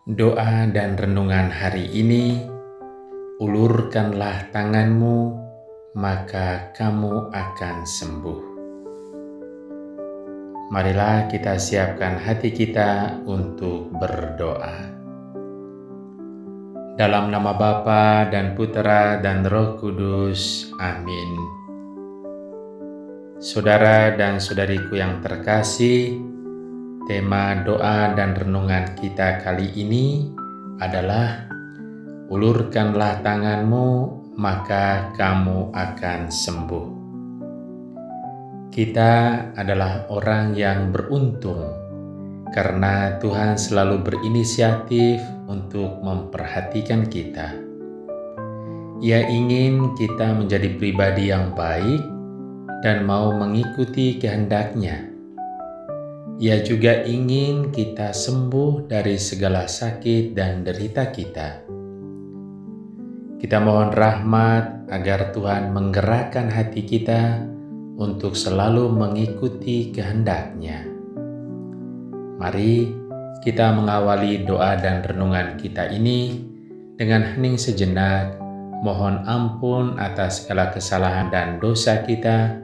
Doa dan renungan hari ini, ulurkanlah tanganmu, maka kamu akan sembuh. Marilah kita siapkan hati kita untuk berdoa. Dalam nama Bapa dan Putera dan Roh Kudus, amin. Saudara dan saudariku yang terkasih, tema doa dan renungan kita kali ini adalah ulurkanlah tanganmu, maka kamu akan sembuh. Kita adalah orang yang beruntung karena Tuhan selalu berinisiatif untuk memperhatikan kita. Ia ingin kita menjadi pribadi yang baik dan mau mengikuti kehendak-Nya. Ia juga ingin kita sembuh dari segala sakit dan derita kita. Kita mohon rahmat agar Tuhan menggerakkan hati kita untuk selalu mengikuti kehendak-Nya. Mari kita mengawali doa dan renungan kita ini dengan hening sejenak, mohon ampun atas segala kesalahan dan dosa kita,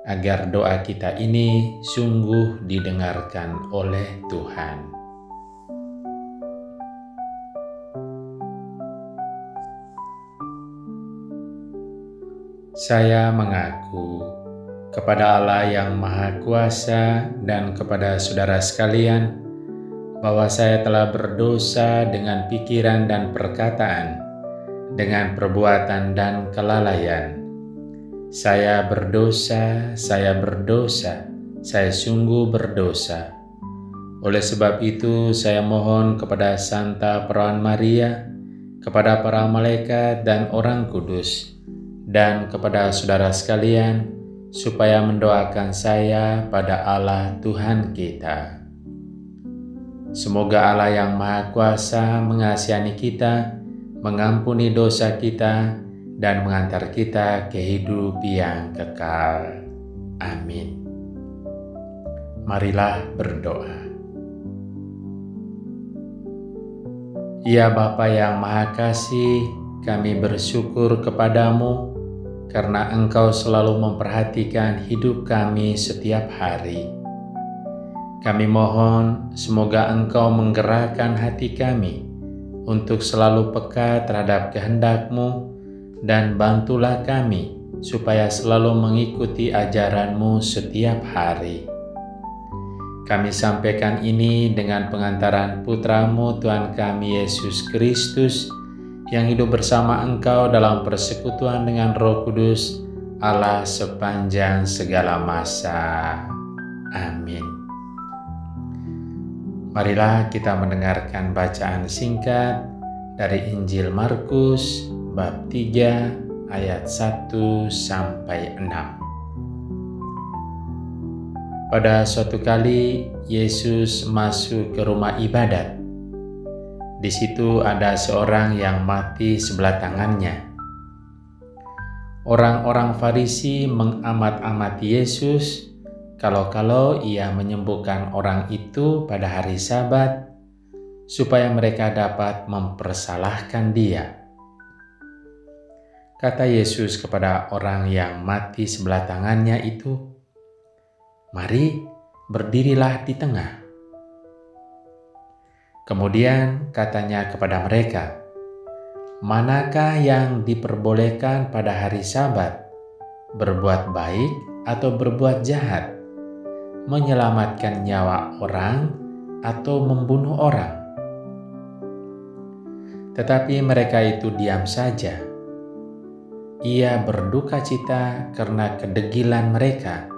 agar doa kita ini sungguh didengarkan oleh Tuhan. Saya mengaku kepada Allah yang Maha Kuasa dan kepada saudara sekalian bahwa saya telah berdosa dengan pikiran dan perkataan, dengan perbuatan dan kelalaian. Saya berdosa, saya sungguh berdosa. Oleh sebab itu, saya mohon kepada Santa Perawan Maria, kepada para malaikat dan orang kudus, dan kepada saudara sekalian, supaya mendoakan saya pada Allah Tuhan kita. Semoga Allah yang Maha Kuasa mengasihani kita, mengampuni dosa kita, dan mengantar kita ke hidup yang kekal. Amin. Marilah berdoa. Ya Bapa yang Maha Kasih, kami bersyukur kepadamu karena Engkau selalu memperhatikan hidup kami setiap hari. Kami mohon semoga Engkau menggerakkan hati kami untuk selalu peka terhadap kehendak-Mu, dan bantulah kami supaya selalu mengikuti ajaran-Mu setiap hari. Kami sampaikan ini dengan pengantaran Putra-Mu Tuhan kami Yesus Kristus, yang hidup bersama Engkau dalam persekutuan dengan Roh Kudus, Allah sepanjang segala masa. Amin. Marilah kita mendengarkan bacaan singkat dari Injil Markus bab 3 ayat 1-6. Pada suatu kali Yesus masuk ke rumah ibadat. Di situ ada seorang yang mati sebelah tangannya. Orang-orang Farisi mengamat-amati Yesus kalau-kalau ia menyembuhkan orang itu pada hari Sabat, supaya mereka dapat mempersalahkan dia. Kata Yesus kepada orang yang mati sebelah tangannya itu, "Mari, berdirilah di tengah." Kemudian katanya kepada mereka, "Manakah yang diperbolehkan pada hari Sabat, berbuat baik atau berbuat jahat, menyelamatkan nyawa orang atau membunuh orang?" Tetapi mereka itu diam saja. Ia berduka cita karena kedegilan mereka,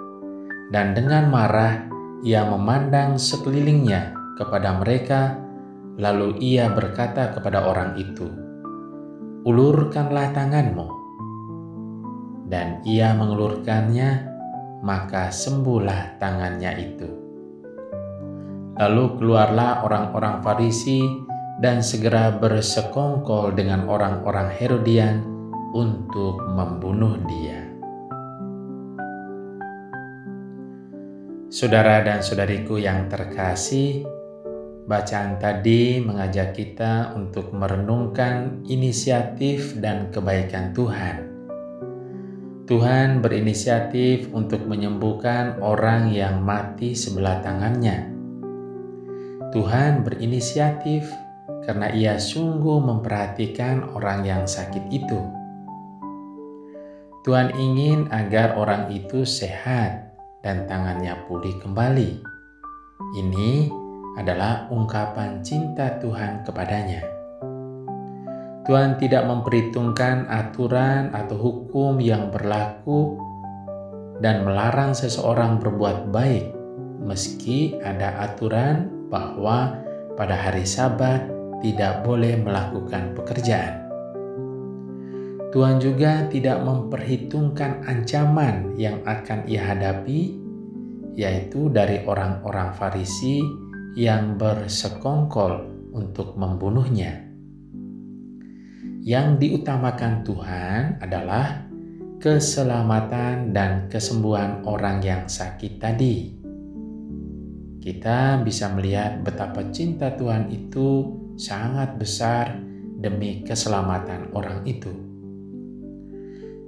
dan dengan marah ia memandang sekelilingnya kepada mereka, lalu ia berkata kepada orang itu, "Ulurkanlah tanganmu." Dan ia mengulurkannya, maka sembuhlah tangannya itu. Lalu keluarlah orang-orang Farisi dan segera bersekongkol dengan orang-orang Herodian untuk membunuh dia. Saudara dan saudariku yang terkasih, Bacaan tadi mengajak kita untuk merenungkan inisiatif dan kebaikan Tuhan. Tuhan berinisiatif untuk menyembuhkan orang yang mati sebelah tangannya. Tuhan berinisiatif karena Ia sungguh memperhatikan orang yang sakit itu. Tuhan ingin agar orang itu sehat dan tangannya pulih kembali. Ini adalah ungkapan cinta Tuhan kepadanya. Tuhan tidak memperhitungkan aturan atau hukum yang berlaku dan melarang seseorang berbuat baik, meski ada aturan bahwa pada hari Sabat tidak boleh melakukan pekerjaan. Tuhan juga tidak memperhitungkan ancaman yang akan Ia hadapi, yaitu dari orang-orang Farisi yang bersekongkol untuk membunuhnya. Yang diutamakan Tuhan adalah keselamatan dan kesembuhan orang yang sakit tadi. Kita bisa melihat betapa cinta Tuhan itu sangat besar demi keselamatan orang itu.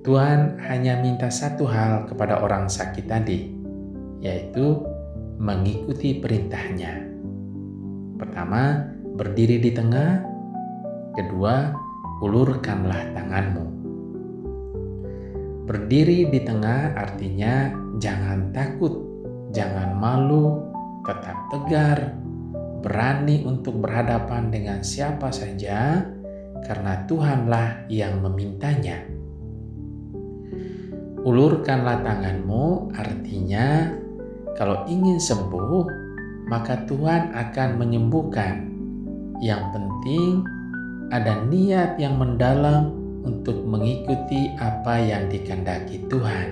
Tuhan hanya minta satu hal kepada orang sakit tadi, yaitu mengikuti perintahnya. Pertama, berdiri di tengah. Kedua, ulurkanlah tanganmu. Berdiri di tengah artinya jangan takut, jangan malu, tetap tegar, berani untuk berhadapan dengan siapa saja karena Tuhanlah yang memintanya. Ulurkanlah tanganmu artinya kalau ingin sembuh, maka Tuhan akan menyembuhkan. Yang penting ada niat yang mendalam untuk mengikuti apa yang dikehendaki Tuhan.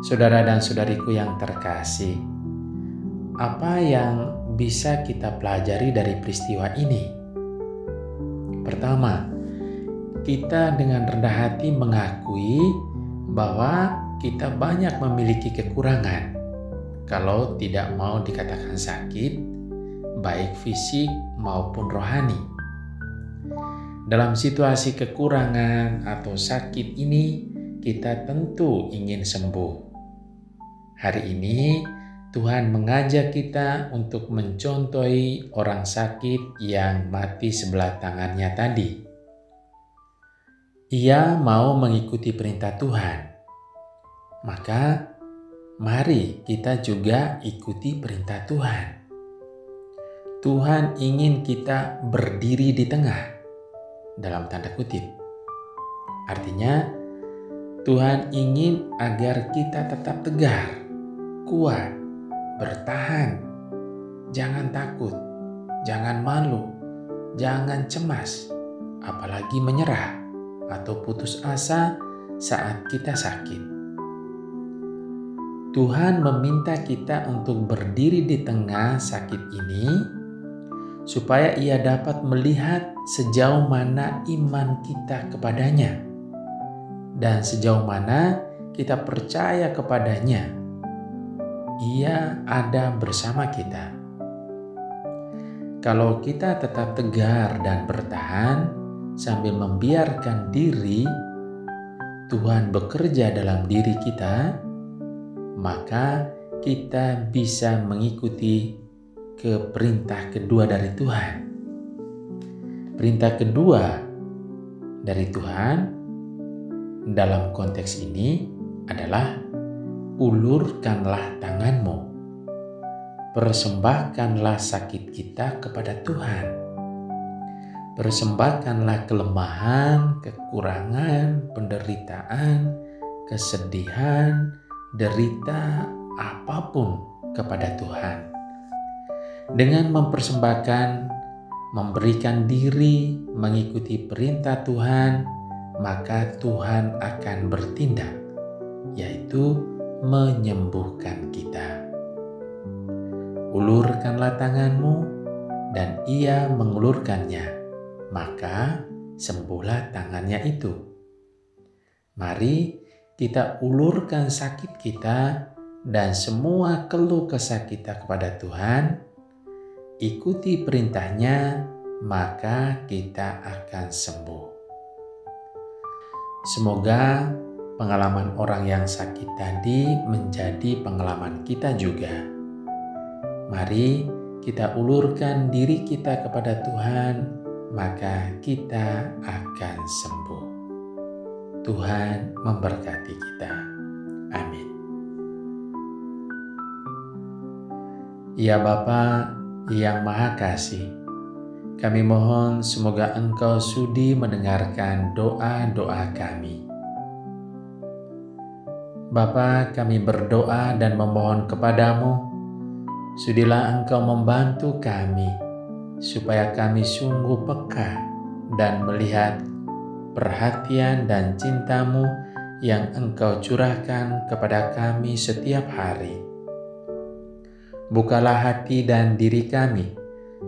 Saudara dan saudariku yang terkasih, apa yang bisa kita pelajari dari peristiwa ini? Pertama, kita dengan rendah hati mengakui bahwa kita banyak memiliki kekurangan. Kalau tidak mau dikatakan sakit, baik fisik maupun rohani. Dalam situasi kekurangan atau sakit ini, kita tentu ingin sembuh. Hari ini, Tuhan mengajak kita untuk mencontohi orang sakit yang mati sebelah tangannya tadi. Ia mau mengikuti perintah Tuhan. Maka, mari kita juga ikuti perintah Tuhan. Tuhan ingin kita berdiri di tengah, dalam tanda kutip. Artinya, Tuhan ingin agar kita tetap tegar, kuat, bertahan. Jangan takut, jangan malu, jangan cemas, apalagi menyerah atau putus asa saat kita sakit. Tuhan meminta kita untuk berdiri di tengah sakit ini supaya Ia dapat melihat sejauh mana iman kita kepadanya dan sejauh mana kita percaya kepadanya. Ia ada bersama kita. Kalau kita tetap tegar dan bertahan sambil membiarkan diri Tuhan bekerja dalam diri kita, maka kita bisa mengikuti ke perintah kedua dari Tuhan. Perintah kedua dari Tuhan dalam konteks ini adalah ulurkanlah tanganmu. Persembahkanlah sakit kita kepada Tuhan. Persembahkanlah kelemahan, kekurangan, penderitaan, kesedihan, derita apapun kepada Tuhan. Dengan mempersembahkan, memberikan diri, mengikuti perintah Tuhan, maka Tuhan akan bertindak, yaitu menyembuhkan kita. Ulurkanlah tanganmu, dan Ia mengulurkannya, maka sembuhlah tangannya itu. Mari kita ulurkan sakit kita dan semua keluh kesah kita kepada Tuhan, ikuti perintahnya, maka kita akan sembuh. Semoga pengalaman orang yang sakit tadi menjadi pengalaman kita juga. Mari kita ulurkan diri kita kepada Tuhan, maka kita akan sembuh. Tuhan memberkati kita. Amin. Ya Bapa yang Maha Kasih, kami mohon semoga Engkau sudi mendengarkan doa-doa kami. Bapa, kami berdoa dan memohon kepadamu, sudilah Engkau membantu kami, supaya kami sungguh peka dan melihat perhatian dan cinta-Mu yang Engkau curahkan kepada kami setiap hari. Bukalah hati dan diri kami,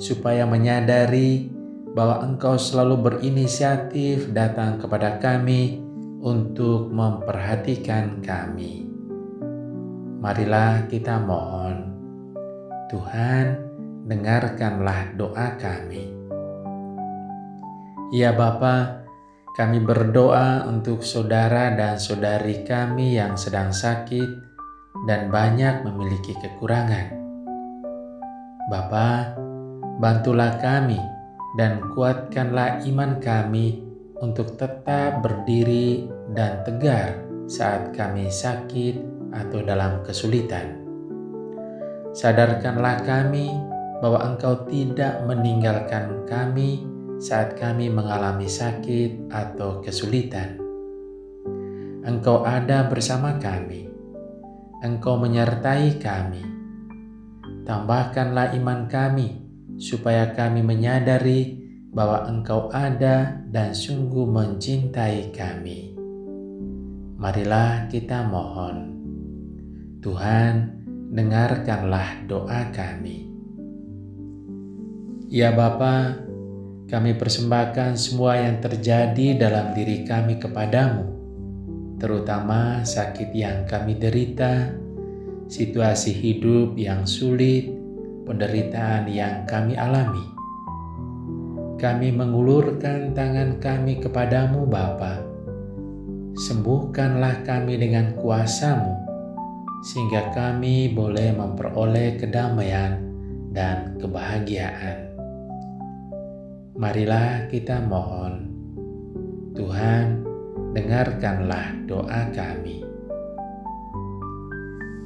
supaya menyadari bahwa Engkau selalu berinisiatif datang kepada kami untuk memperhatikan kami. Marilah kita mohon, Tuhan, dengarkanlah doa kami. Ya Bapa, kami berdoa untuk saudara dan saudari kami yang sedang sakit dan banyak memiliki kekurangan. Bapa, bantulah kami dan kuatkanlah iman kami untuk tetap berdiri dan tegar saat kami sakit atau dalam kesulitan. Sadarkanlah kami bahwa Engkau tidak meninggalkan kami saat kami mengalami sakit atau kesulitan. Engkau ada bersama kami. Engkau menyertai kami. Tambahkanlah iman kami, supaya kami menyadari bahwa Engkau ada dan sungguh mencintai kami. Marilah kita mohon. Tuhan, dengarkanlah doa kami. Ya Bapa, kami persembahkan semua yang terjadi dalam diri kami kepadamu, terutama sakit yang kami derita, situasi hidup yang sulit, penderitaan yang kami alami. Kami mengulurkan tangan kami kepadamu Bapa. Sembuhkanlah kami dengan kuasa-Mu, sehingga kami boleh memperoleh kedamaian dan kebahagiaan. Marilah kita mohon, Tuhan, dengarkanlah doa kami.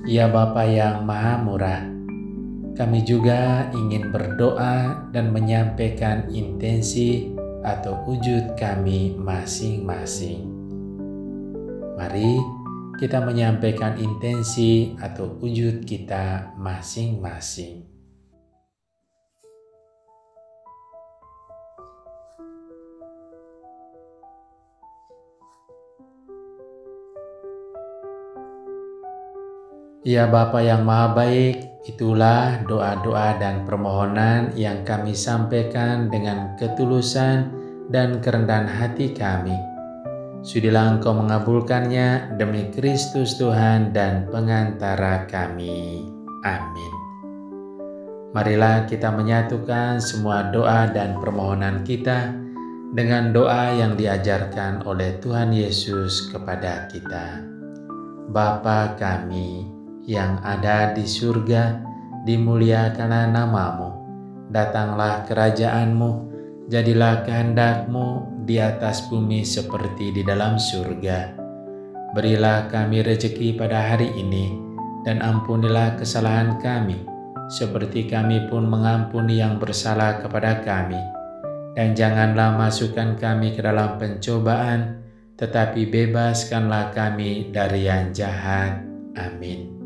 Ya Bapa yang Maha Murah, kami juga ingin berdoa dan menyampaikan intensi atau wujud kami masing-masing. Mari kita menyampaikan intensi atau wujud kita masing-masing. Ya Bapa yang Maha Baik, itulah doa-doa dan permohonan yang kami sampaikan dengan ketulusan dan kerendahan hati kami. Sudilah Engkau mengabulkannya demi Kristus Tuhan dan pengantara kami. Amin. Marilah kita menyatukan semua doa dan permohonan kita dengan doa yang diajarkan oleh Tuhan Yesus kepada kita. Bapa kami yang ada di surga, dimuliakanlah nama-Mu, datanglah kerajaan-Mu, jadilah kehendak-Mu di atas bumi seperti di dalam surga. Berilah kami rezeki pada hari ini, dan ampunilah kesalahan kami, seperti kami pun mengampuni yang bersalah kepada kami. Dan janganlah masukkan kami ke dalam pencobaan, tetapi bebaskanlah kami dari yang jahat. Amin.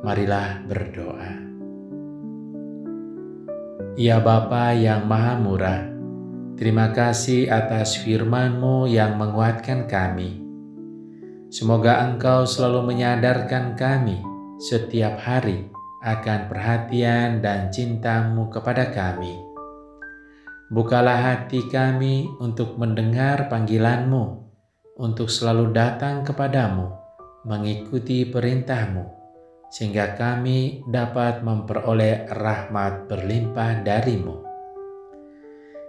Marilah berdoa. Ya Bapa yang Maha Murah, terima kasih atas firman-Mu yang menguatkan kami. Semoga Engkau selalu menyadarkan kami setiap hari akan perhatian dan cinta-Mu kepada kami. Bukalah hati kami untuk mendengar panggilan-Mu, untuk selalu datang kepadamu, mengikuti perintah-Mu, sehingga kami dapat memperoleh rahmat berlimpah dari-Mu.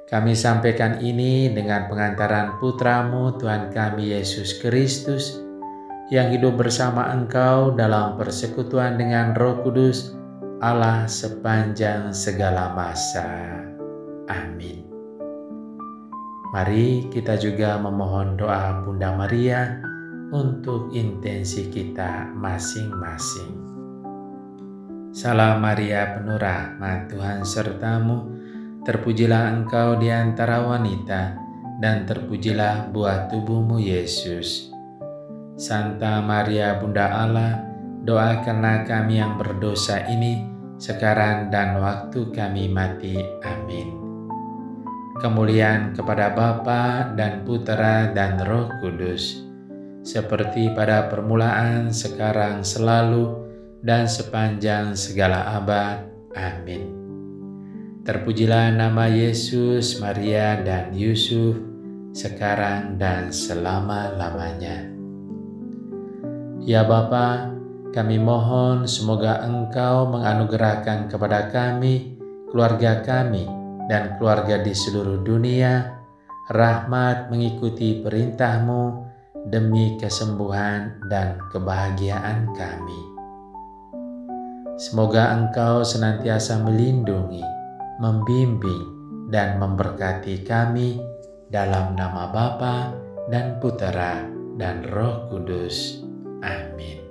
Kami sampaikan ini dengan pengantaran Putra-Mu Tuhan kami Yesus Kristus, yang hidup bersama Engkau dalam persekutuan dengan Roh Kudus, Allah sepanjang segala masa. Amin. Mari kita juga memohon doa Bunda Maria untuk intensi kita masing-masing. Salam Maria, penuh rahmat, Tuhan sertamu. Terpujilah engkau di antara wanita, dan terpujilah buah tubuhmu Yesus. Santa Maria Bunda Allah, doakanlah kami yang berdosa ini, sekarang dan waktu kami mati. Amin. Kemuliaan kepada Bapa dan Putera dan Roh Kudus, seperti pada permulaan, sekarang, selalu, dan sepanjang segala abad. Amin. Terpujilah nama Yesus, Maria, dan Yusuf, sekarang dan selama-lamanya. Ya Bapa, kami mohon semoga Engkau menganugerahkan kepada kami, keluarga kami, dan keluarga di seluruh dunia, rahmat mengikuti perintah-Mu demi kesembuhan dan kebahagiaan kami. Semoga Engkau senantiasa melindungi, membimbing, dan memberkati kami dalam nama Bapa dan Putera dan Roh Kudus. Amin.